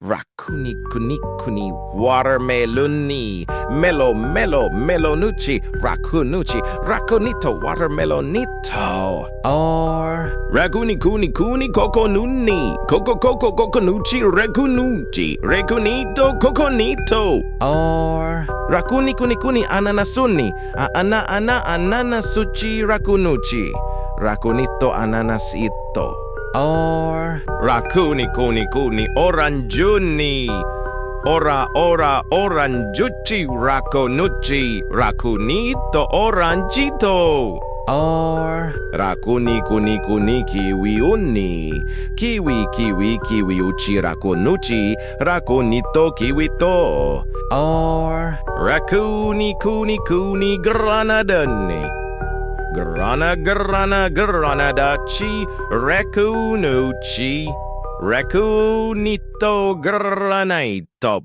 racooni, kuni, wartemeluni, melonucci, raconito, watermelonito. Or racooni, coconuni, coconucci, raconito, coconito. Or racooni, ananasuni, ananasucci, raconucci, raconito, ananasito. Or racooni, orangiuni, orangiucci, raconucci, raconito, orangito. Or racooni, kiwiucci, raconucci, raconito, kiwito. Or racooni, granadani, granadaci, raconucci, raconito, granito.